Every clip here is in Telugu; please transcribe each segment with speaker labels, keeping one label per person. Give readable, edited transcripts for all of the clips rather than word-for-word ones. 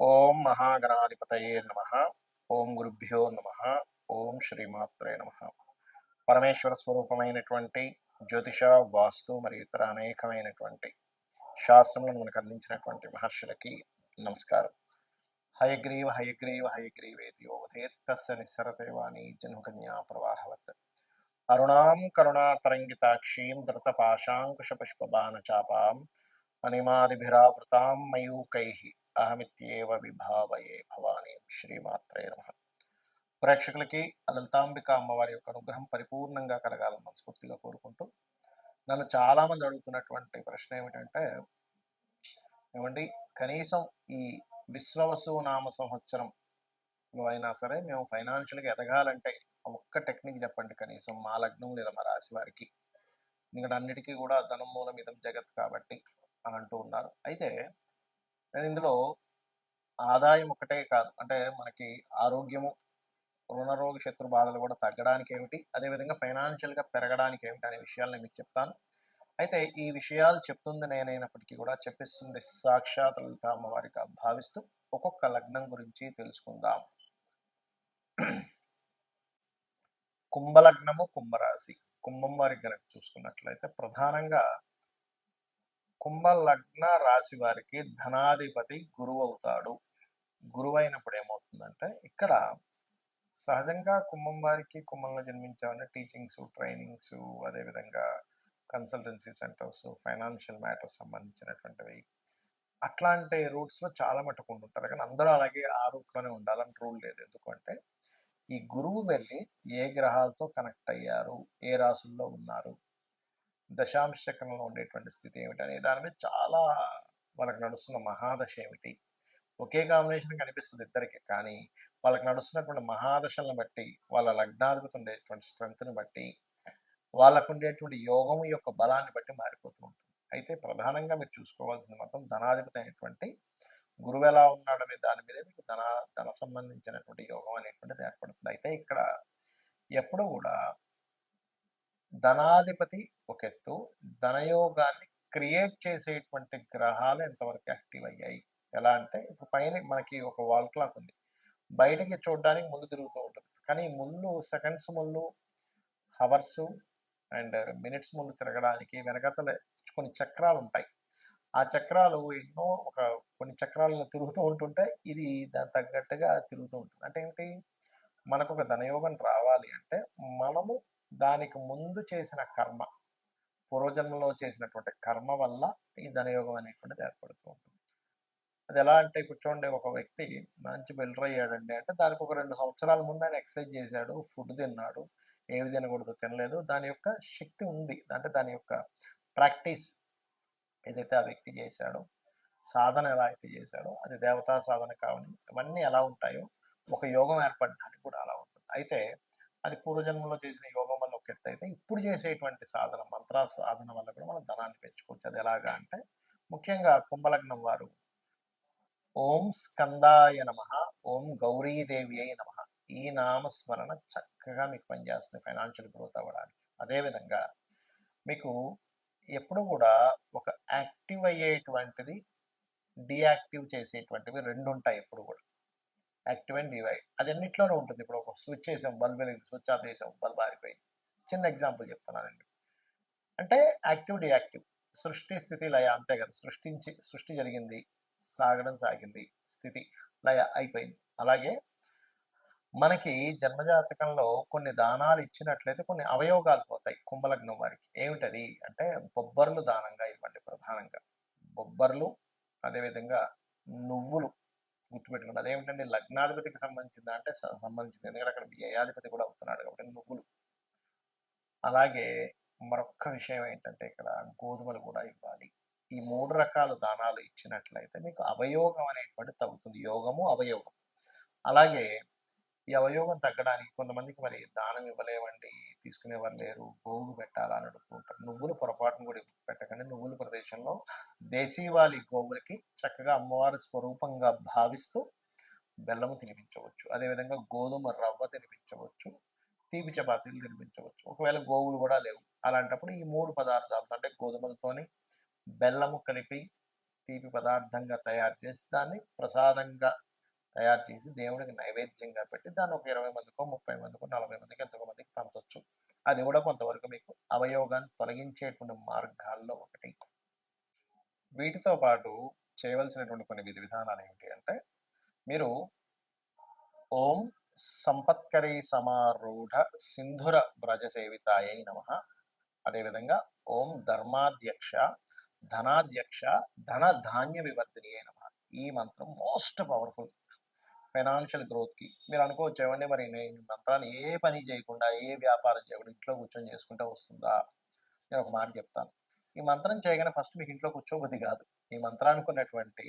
Speaker 1: ఓం మహాగణాధిపతయే నమ. ఓం గురుభ్యో నమ. ఓం శ్రీమాత్రే నమ. పరమేశ్వర స్వరూపమైనటువంటి జ్యోతిష, వాస్తు మరియు ఇతర అనేకమైనటువంటి శాస్త్రములను మనకు అందించినటువంటి మహర్షులకి నమస్కారం. హయగ్రీవ హయగ్రీవ హయగ్రీవేతి యోవధేత్ తస్య నిస్సరతే వాణి జన్మకన్యా ప్రవాహవత్. అరుణాం కరుణాతరంగితాక్షీం ధృతపాశాంకుశపుష్పబాణచాపాం మణిమాదిభిరావృతాం మయూకైః అహమిత్యేవ విభావయే భవానీ. శ్రీమాత్రే నమః. ప్రేక్షకులకి లలితాంబిక అమ్మవారి యొక్క అనుగ్రహం పరిపూర్ణంగా కలగాలని మనస్ఫూర్తిగా కోరుకుంటూ, నన్ను చాలామంది అడుగుతున్నటువంటి ప్రశ్న ఏమిటంటే, ఏమండి కనీసం ఈ విశ్వవసు నామ సంవత్సరంలో అయినా సరే మేము ఫైనాన్షియల్గా ఎదగాలంటే ఒక్క టెక్నిక్ చెప్పండి కనీసం మా లగ్నం లేదా మా రాశి వారికి, ఎందుకంటే అన్నిటికీ కూడా ధనం మూలం ఇదం జగత్ కాబట్టి అని అంటూ ఉన్నారు. అయితే నేను ఇందులో ఆదాయం ఒకటే కాదు, అంటే మనకి ఆరోగ్యము, రుణరోగ శత్రు బాధలు కూడా తగ్గడానికి ఏమిటి, అదేవిధంగా ఫైనాన్షియల్గా పెరగడానికి ఏమిటి అనే విషయాలు నేను మీకు చెప్తాను. అయితే ఈ విషయాలు చెప్తుంది నేనైనప్పటికీ కూడా చెప్పిస్తుంది సాక్షాత్ లలిత అమ్మవారిగా భావిస్తూ ఒక్కొక్క లగ్నం గురించి తెలుసుకుందాం. కుంభలగ్నము, కుంభరాశి. కుంభం వారికి కనుక చూసుకున్నట్లయితే ప్రధానంగా కుంభ లగ్న రాశి వారికి ధనాధిపతి గురువు అవుతాడు. గురువు అయినప్పుడు ఏమవుతుందంటే, ఇక్కడ సహజంగా కుంభం వారికి, కుంభంలో జన్మించామని టీచింగ్స్, ట్రైనింగ్స్, అదేవిధంగా కన్సల్టెన్సీ సెంటర్స్, ఫైనాన్షియల్ మ్యాటర్స్ సంబంధించినటువంటివి అట్లాంటి రూట్స్లో చాలా మటుకు ఉంటుంటారు. కానీ అందరూ అలాగే ఆ రూట్లోనే ఉండాలని రూల్ లేదు. ఎందుకంటే ఈ గురువు వెళ్ళి ఏ గ్రహాలతో కనెక్ట్ అయ్యారు, ఏ రాసుల్లో ఉన్నారు, దశాంశ చక్రంలో ఉండేటువంటి స్థితి ఏమిటి అనే దాని మీద చాలా వాళ్ళకి నడుస్తున్న మహాదశ ఏమిటి, ఒకే కాంబినేషన్ కనిపిస్తుంది ఇద్దరికి, కానీ వాళ్ళకి నడుస్తున్నటువంటి మహాదశలను బట్టి, వాళ్ళ లగ్నాధిపతి ఉండేటువంటి స్ట్రెంత్ని బట్టి, వాళ్ళకు ఉండేటువంటి యోగం యొక్క బలాన్ని బట్టి మారిపోతూ ఉంటుంది. అయితే ప్రధానంగా మీరు చూసుకోవాల్సింది మాత్రం ధనాధిపతి అయినటువంటి గురువు ఎలా ఉన్నాడనే దాని మీద మీకు ధన సంబంధించినటువంటి యోగం అనేటువంటిది ఏర్పడుతుంది. అయితే ఇక్కడ ఎప్పుడు కూడా ధనాధిపతి ఒక ఎత్తు, ధనయోగాన్ని క్రియేట్ చేసేటువంటి గ్రహాలు ఎంతవరకు యాక్టివ్ అయ్యాయి. ఎలా అంటే ఇప్పుడు పైన మనకి ఒక వాల్ క్లాక్ ఉంది, బయటకి చూడడానికి ముళ్ళు తిరుగుతూ ఉంటుంది, కానీ ముళ్ళు సెకండ్స్ ముళ్ళు, హవర్స్ అండ్ మినిట్స్ ముళ్ళు తిరగడానికి వెనకతల కొన్ని చక్రాలు ఉంటాయి. ఆ చక్రాలు ఎన్నో కొన్ని చక్రాలలో తిరుగుతూ ఉంటుంటే ఇది దానికి తగ్గట్టుగా తిరుగుతూ ఉంటుంది. అంటే ఏంటి, మనకు ఒక ధనయోగం రావాలి అంటే మనము దానికి ముందు చేసిన కర్మ, పూర్వజన్మలో చేసినటువంటి కర్మ వల్ల ఈ ధనయోగం అనేటువంటిది ఏర్పడుతూ ఉంటుంది. అది ఎలా అంటే, ఇప్పుడు చూడండి, ఒక వ్యక్తి మంచి బిల్డర్ అయ్యాడండి అంటే దానికి ఒక 2 సంవత్సరాల ముందు ఆయన ఎక్సర్సైజ్ చేశాడు, ఫుడ్ తిన్నాడు, ఏవి తినకూడదు తినలేదు, దాని యొక్క శక్తి ఉంది. అంటే దాని యొక్క ప్రాక్టీస్ ఏదైతే ఆ వ్యక్తి చేశాడో, సాధన ఎలా అయితే చేశాడో, అది దేవతా సాధన కావాలి, ఇవన్నీ ఎలా ఉంటాయో ఒక యోగం ఏర్పడడానికి కూడా అలా ఉంటుంది. అయితే అది పూర్వజన్మలో చేసిన యోగం వల్ల ఒక ఎత్తు అయితే, ఇప్పుడు చేసేటువంటి సాధన, మంత్ర సాధన వల్ల కూడా మనం ధనాన్ని పెంచుకోవచ్చు. అది ఎలాగా అంటే, ముఖ్యంగా కుంభలగ్నం వారు ఓం స్కందాయ నమ, ఓం గౌరీదేవి అయి నమ, ఈ నామస్మరణ చక్కగా మీకు పనిచేస్తుంది ఫైనాన్షియల్ గ్రోత్ అవ్వడానికి. అదేవిధంగా మీకు ఎప్పుడు కూడా ఒక యాక్టివ్ అయ్యేటువంటిది, డియాక్టివ్ చేసేటువంటివి రెండు ఉంటాయి ఎప్పుడు కూడా, యాక్టివ్ అండ్ డివై. అది అన్నిట్లోనే ఉంటుంది. ఇప్పుడు ఒక స్విచ్ చేసాం, బల్బ్ వెలిగింది, స్విచ్ ఆఫ్ చేసాం, బల్బ్ ఆరిపోయింది. చిన్న ఎగ్జాంపుల్ చెప్తున్నానండి. అంటే యాక్టివ్, డియాక్టివ్, సృష్టి, స్థితి, లయ, అంతే కదా. సృష్టి జరిగింది, సాగడం సాగింది, స్థితి, లయ అయిపోయింది. అలాగే మనకి జన్మజాతకంలో కొన్ని దానాలు ఇచ్చినట్లయితే కొన్ని అవయోగాలు పోతాయి కుంభలగ్నం వారికి. ఏమిటది అంటే, బొబ్బర్లు దానంగా ఇవ్వండి. ప్రధానంగా బొబ్బర్లు, అదేవిధంగా నువ్వులు. గుర్తుపెట్టుకోండి, అదేమిటంటే లగ్నాధిపతికి సంబంధించింది అంటే సంబంధించింది, ఎందుకంటే అక్కడ వ్యయాధిపతి కూడా అవుతున్నాడు కాబట్టి నువ్వులు. అలాగే మరొక్క విషయం ఏంటంటే, ఇక్కడ గోధుమలు కూడా ఇవ్వాలి. ఈ 3 రకాల దానాలు ఇచ్చినట్లయితే మీకు అవయోగం అనేటువంటి తగ్గుతుంది, యోగము అవయోగం. అలాగే ఈ అవయోగం తగ్గడానికి కొంతమందికి మరి దానం ఇవ్వలేమండి, తీసుకునేవారు లేరు, గోవులు పెట్టాలని అడుగుతుంటారు. నువ్వులు పొరపాటును కూడా పెట్టకండి. నువ్వుల ప్రదేశంలో దేశీవాలి గోవులకి చక్కగా అమ్మవారి స్వరూపంగా భావిస్తూ బెల్లము తినిపించవచ్చు. అదేవిధంగా గోధుమ రవ్వ తినిపించవచ్చు, తీపి చపాతీలు తినిపించవచ్చు. ఒకవేళ గోవులు కూడా లేవు, అలాంటప్పుడు ఈ 3 పదార్థాలతో, అంటే గోధుమలతోని బెల్లము కలిపి తీపి పదార్థంగా తయారు చేసి దాన్ని ప్రసాదంగా తయారు చేసి దేవుడికి నైవేద్యంగా పెట్టి దాన్ని ఒక 20 మందికో 30 మందికో 40 మందికి ఎంతో మందికి పంచవచ్చు. అది కూడా కొంతవరకు మీకు అవయోగాన్ని తొలగించేటువంటి మార్గాల్లో ఒకటి. వీటితో పాటు చేయవలసినటువంటి కొన్ని విధి విధానాలు ఏమిటి అంటే, మీరు ఓం సంపత్కరీ సమారూఢ సింధుర వ్రజ సేవితాయై నమః, అదేవిధంగా ఓం ధర్మాధ్యక్ష ధనాధ్యక్ష ధన ధాన్య వివర్ధినియై నమః. ఈ మంత్రం మోస్ట్ పవర్ఫుల్ ఫైనాన్షియల్ గ్రోత్కి. మీరు అనుకోవచ్చు, ఏమండి మరి నేను ఈ మంత్రాన్ని ఏ పని చేయకుండా ఏ వ్యాపారం చేయకుండా ఇంట్లో కూర్చొని చేసుకుంటే వస్తుందా? నేను ఒక మాట చెప్తాను. ఈ మంత్రం చేయగానే ఫస్ట్ మీకు ఇంట్లో కూర్చోబుద్ధి కాదు. ఈ మంత్రానికి ఉన్నటువంటి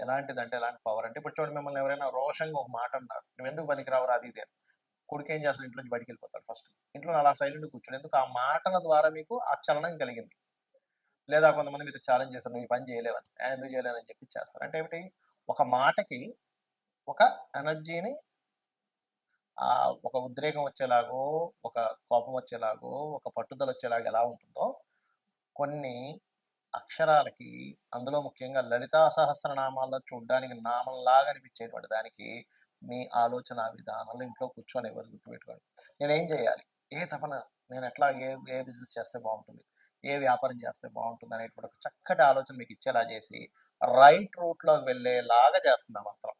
Speaker 1: ఎలాంటిదంటే ఎలాంటి పవర్ అంటే, ఇప్పుడు చూడండి, మిమ్మల్ని ఎవరైనా రోషంగా ఒక మాట అన్నారు, నువ్వు ఎందుకు పనికిరావురా అది ఇది అని. కొడుకు ఏం చేస్తాడు, ఇంట్లో నుంచి బయటికి వెళ్ళిపోతాడు ఫస్ట్. ఇంట్లో అలా సైలెంట్ కూర్చోడు, ఎందుకు? ఆ మాటల ద్వారా మీకు ఆ చలనం కలిగింది. లేదా కొంతమంది మీతో ఛాలెంజ్ చేస్తారు, నువ్వు ఈ పని చేయలేవని. ఎందుకు చేయలేదని చెప్పి చేస్తారు. అంటే ఏమిటి? ఒక మాటకి ఒక ఎనర్జీని, ఒక ఉద్రేకం వచ్చేలాగో, ఒక కోపం వచ్చేలాగో, ఒక పట్టుదల వచ్చేలాగా ఎలా ఉంటుందో, కొన్ని అక్షరాలకి, అందులో ముఖ్యంగా లలితా సహస్రనామాల్లో చూడడానికి నామంలాగా అనిపించేటువంటి దానికి మీ ఆలోచన విధానాలు ఇంట్లో కూర్చొని ఎవరు గుర్తుపెట్టుకోండి. నేనేం చేయాలి, ఏ తపన, నేను ఎట్లా ఏ బిజినెస్ చేస్తే బాగుంటుంది, ఏ వ్యాపారం చేస్తే బాగుంటుంది అనేటువంటి ఒక చక్కటి ఆలోచన మీకు ఇచ్చేలా చేసి రైట్ రూట్లోకి వెళ్ళేలాగా చేస్తుంది ఆ మంత్రం.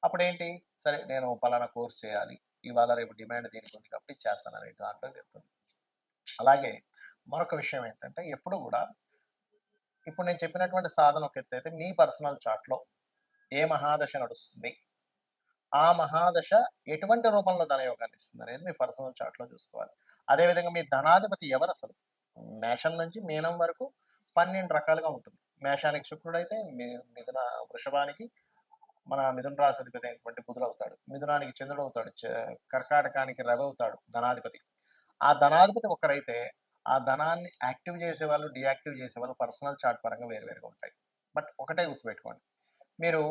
Speaker 1: అప్పుడేంటి, సరే నేను పలానా కోర్స్ చేయాలి, ఇవాళ రేపు డిమాండ్ దీనికి ఉంది కాబట్టి చేస్తాను అనే దాంట్లో చెప్తుంది. అలాగే మరొక విషయం ఏంటంటే, ఎప్పుడు కూడా ఇప్పుడు నేను చెప్పినటువంటి సాధన ఒక ఎత్తు అయితే, మీ పర్సనల్ చార్ట్లో ఏ మహాదశ నడుస్తుంది, ఆ మహాదశ ఎటువంటి రూపంలో ధనయోగాన్ని ఇస్తుంది అనేది మీ పర్సనల్ చార్ట్లో చూసుకోవాలి. అదేవిధంగా మీ ధనాధిపతి ఎవరు అసలు, మేషం నుంచి మీనం వరకు 12 రకాలుగా ఉంటుంది. మేషానికి శుక్రుడు అయితే, మిథున వృషభానికి మన మిథున రాశి అధిపతి అయినటువంటి బుధుడు అవుతాడు, మిథునానికి చంద్రుడు అవుతాడు, కర్కాటకానికి రవి అవుతాడు ధనాధిపతి. ఆ ధనాధిపతి ఒకరైతే ఆ ధనాన్ని యాక్టివ్ చేసేవాళ్ళు, డియాక్టివ్ చేసేవాళ్ళు పర్సనల్ చార్ట్ పరంగా వేరువేరుగా ఉంటాయి. బట్ ఒకటే గుర్తుపెట్టుకోండి, మీరు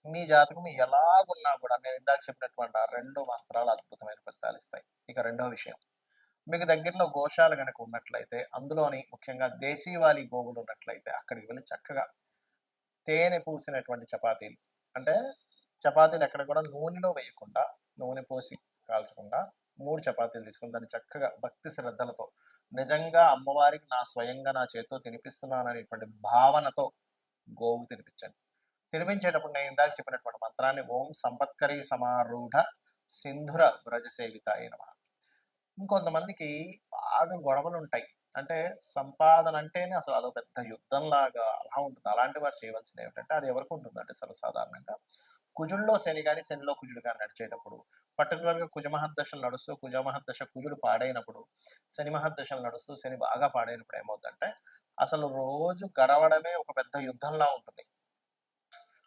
Speaker 1: మీ జాతకం ఎలాగున్నా కూడా నేను ఇందాక చెప్పినటువంటి ఆ 2 మంత్రాలు అద్భుతమైన ఫలితాలు ఇస్తాయి. ఇక రెండో విషయం, మీకు దగ్గరలో గోశాల కనుక ఉన్నట్లయితే, అందులోని ముఖ్యంగా దేశీవాలి గోవులు ఉన్నట్లయితే అక్కడికి వెళ్ళి చక్కగా తేనె పూసినటువంటి చపాతీలు, అంటే చపాతీలు ఎక్కడ కూడా నూనెలో వేయకుండా, నూనె పోసి కాల్చకుండా 3 చపాతీలు తీసుకుని దాన్ని చక్కగా భక్తి శ్రద్ధలతో, నిజంగా అమ్మవారికి స్వయంగా నా చేతితో తినిపిస్తున్నాను అనేటువంటి భావనతో గోవు తినిపించండి. తినిపించేటప్పుడు నేను ఇందాక చెప్పినటువంటి మంత్రాన్ని ఓం సంపత్కరీ సమారూఢ సింధుర వ్రజ సేవితాయ నమః. ఇంకొంతమందికి బాగా గొడవలు ఉంటాయి, అంటే సంపాదన అంటేనే అసలు అదో పెద్ద యుద్ధంలాగా అలా ఉంటుంది. అలాంటి వారు చేయవలసింది ఏమిటంటే, అది ఎవరికి ఉంటుందంటే సర్వసాధారణంగా కుజుల్లో శని కానీ శనిలో కుజుడు కానీ నడిచేటప్పుడు, పర్టికులర్గా కుజ మహర్దశలు నడుస్తూ కుజ మహర్దశ కుజుడు పాడైనప్పుడు, శని మహర్దశలు నడుస్తూ శని బాగా పాడైనప్పుడు ఏమవుతుందంటే, అసలు రోజు గడవడమే ఒక పెద్ద యుద్ధంలా ఉంటుంది.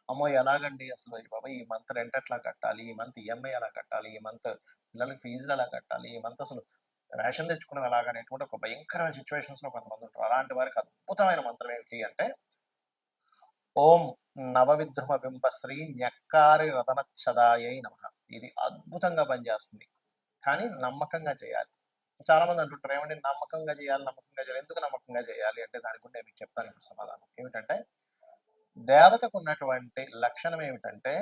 Speaker 1: అమ్మో ఎలాగండి అసలు, బాబా ఈ మంత్ రెంట్ ఎట్లా కట్టాలి, ఈ మంత్ ఈఎంఐ ఎలా కట్టాలి, ఈ మంత్ పిల్లలకి ఫీజులు ఎలా కట్టాలి, ఈ మంత్ అసలు రేషన్ తెచ్చుకున్నది ఎలాగనేటువంటి ఒక భయంకరమైన సిచ్యువేషన్స్ లో కొంతమంది ఉంటారు. అలాంటి వారికి అద్భుతమైన మంత్రం ఏంటి అంటే, ఓం నవవిద్రుమ బింబశ్రీ న్యక్కారి రతనచ్చదాయై నమః. ఇది అద్భుతంగా పనిచేస్తుంది, కానీ నమ్మకంగా చేయాలి. చాలా మంది అంటుంటారు, ఏమంటే నమ్మకంగా చేయాలి, నమ్మకంగా చేయాలి. ఎందుకు నమ్మకంగా చేయాలి అంటే, దాని గురించి నేను మీకు చెప్తాను ఇప్పుడు సమాధానం. ఏమిటంటే, దేవతకు ఉన్నటువంటి లక్షణం ఏమిటంటే,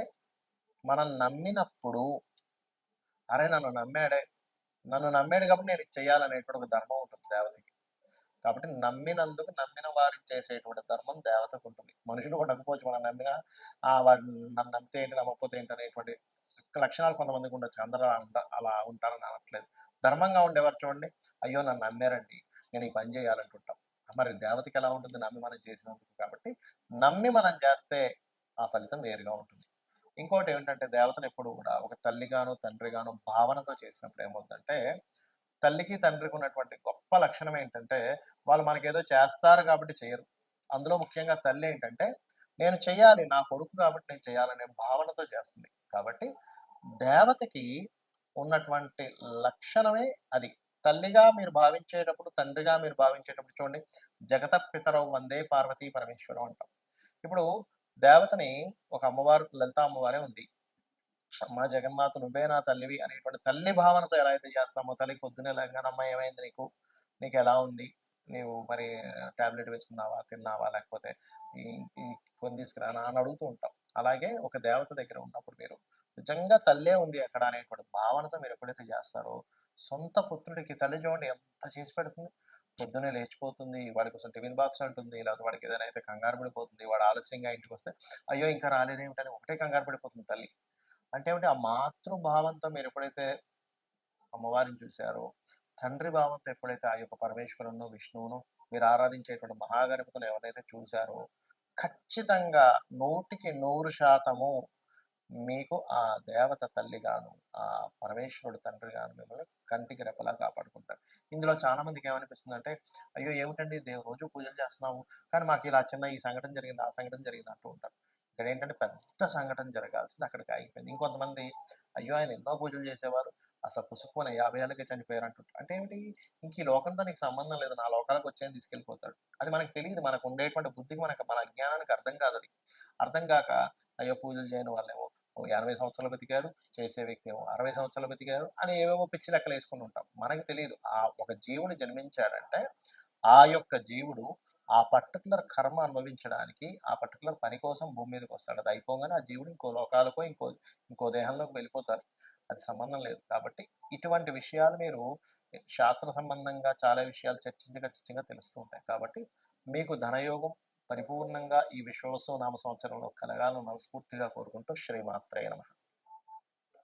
Speaker 1: మనం నమ్మినప్పుడు, అరే నన్ను నమ్మాడు కాబట్టి నేను ఇది చేయాలనేటువంటి ఒక ధర్మం ఉంటుంది దేవతకి. కాబట్టి నమ్మినందుకు నమ్మిన వారికి చేసేటువంటి ధర్మం దేవతకు ఉంటుంది. మనుషులు కూడా నమ్మకపోవచ్చు, మనం నమ్మినా వాడు నన్ను నమ్మితే ఏంటి, నమ్మకపోతే ఏంటి అనేటువంటి లక్షణాలు కొంతమందికి ఉండొచ్చు. అందరూ అలా ఉంటారని అనట్లేదు. ధర్మంగా ఉండేవారు చూడండి, అయ్యో నన్ను నమ్మారండి, నేను ఈ పని చేయాలంటుంటాం. మరి దేవతకి ఎలా ఉంటుంది, నమ్మి మనం చేసినందుకు. కాబట్టి నమ్మి మనం చేస్తే ఆ ఫలితం వేరుగా ఉంటుంది. ఇంకోటి ఏమిటంటే, దేవతను ఎప్పుడు కూడా ఒక తల్లిగాను తండ్రిగాను భావనతో చేసినప్పుడు ఏమవుతుందంటే, తల్లికి తండ్రికి ఉన్నటువంటి గొప్ప లక్షణం ఏంటంటే, వాళ్ళు మనకేదో చేస్తారు కాబట్టి చేయరు. అందులో ముఖ్యంగా తల్లి ఏంటంటే, నేను చెయ్యాలి, నా కొడుకు కాబట్టి నేను చేయాలనే భావనతో చేస్తుంది. కాబట్టి దేవతకి ఉన్నటువంటి లక్షణమే అది. తల్లిగా మీరు భావించేటప్పుడు, తండ్రిగా మీరు భావించేటప్పుడు చూడండి, జగత పితరౌ వందే పార్వతీ పరమేశ్వరం అంటాం. ఇప్పుడు దేవతని ఒక అమ్మవారు, లలిత అమ్మవారే ఉంది. మా జగన్మాత నువ్వే నా తల్లివి అనేటువంటి తల్లి భావనతో ఎలా అయితే చేస్తామో, తల్లికి పొద్దున్నే లేవగానే అమ్మ ఏమైంది నీకు, నీకు ఎలా ఉంది, నీవు మరి టాబ్లెట్ వేసుకున్నావా, తిన్నావా, లేకపోతే ఈ ఈ కొని తీసుకురానా అని అడుగుతూ ఉంటాం. అలాగే ఒక దేవత దగ్గర ఉన్నప్పుడు మీరు నిజంగా తల్లే ఉంది అక్కడ అనేటువంటి భావనతో మీరు ఎప్పుడైతే చేస్తారో, సొంత పుత్రుడికి తల్లి చూడండి ఎంత చేసి పెడుతుంది. పొద్దున్నే లేచిపోతుంది, వాడి కోసం టిఫిన్ బాక్స్ అంటుంది, లేకపోతే వాడికి ఏదైనా అయితే కంగారు పడిపోతుంది. వాడు ఆలస్యంగా ఇంటికొస్తే, అయ్యో! ఇంకా రాలేదేమిటని ఒకటే కంగారు పడిపోతుంది తల్లి. అంటే ఏమిటి, ఆ మాతృభావంతో మీరెప్పుడైతే అమ్మవారిని చూసారో, తండ్రి భావంతో ఎప్పుడైతే ఆ యొక్క పరమేశ్వరుడును, విష్ణువును మీరు ఆరాధించేటువంటి మహాగణపతులు ఎవరైతే చూసారో, ఖచ్చితంగా 100% మీకు ఆ దేవత తల్లిగాను, ఆ పరమేశ్వరుడు తండ్రిగాను మిమ్మల్ని కంటికి రెప్పలా కాపాడుకుంటారు. ఇందులో చాలా మందికేమనిపిస్తుందంటే, అయ్యో! ఏమిటండి రోజు పూజలు చేస్తున్నాము, కానీ మాకిలా చిన్న ఈ సంఘటన జరిగింది, ఆ సంఘటన జరిగింది అంటూ ఉంటారు. ఇక్కడేంటంటే పెద్ద సంఘటన జరగాల్సింది అక్కడికి ఆగిపోయింది. ఇంకొంతమంది, అయ్యో! ఆయన ఎన్నో పూజలు చేసేవారు, అసలు పుసుక్కున 50 ఏళ్ళకే చనిపోయారంటుంటారు. అంటే ఏమిటి, ఇంక ఈ లోకంతో నీకు సంబంధం లేదు, నా లోకాలకొచ్చాయని తీసుకెళ్ళిపోతాడు. అది మనకు తెలీదు. మనకుండేటువంటి బుద్ధికి, మన అజ్ఞానానికి అర్థం కాదది. అర్థం గాక, అయ్యో! పూజలు చేయని వాళ్ళేమో ఓ 80 సంవత్సరాలు బతికారు, చేసే వ్యక్తేమో 60 సంవత్సరాలు బతికారు అని ఏవేవో పిచ్చి లెక్కలేసుకొని ఉంటాం. మనకు తెలీదు. ఆ ఒక జీవుడు జన్మించాడంటే, ఆ యొక్క జీవుడు ఆ పర్టిక్యులర్ కర్మ అనుభవించడానికి, ఆ పర్టిక్యులర్ పని కోసం భూమి మీదకొస్తాడు. అది అయిపోగానే ఆ జీవుడు ఇంకో లోకాలకో, ఇంకో దేహంలోకి వెళ్ళిపోతారు. అది సంబంధం లేదు. కాబట్టి ఇటువంటి విషయాలు మీరు శాస్త్ర సంబంధంగా చాలా విషయాలు చర్చించగా తెలుస్తూ ఉంటాయి. కాబట్టి మీకు ధనయోగం పరిపూర్ణంగా ఈ విశ్వవసు నామ సంవత్సరంలో కలగాలని మనస్ఫూర్తిగా కోరుకుంటూ శ్రీమాత్రే నమః.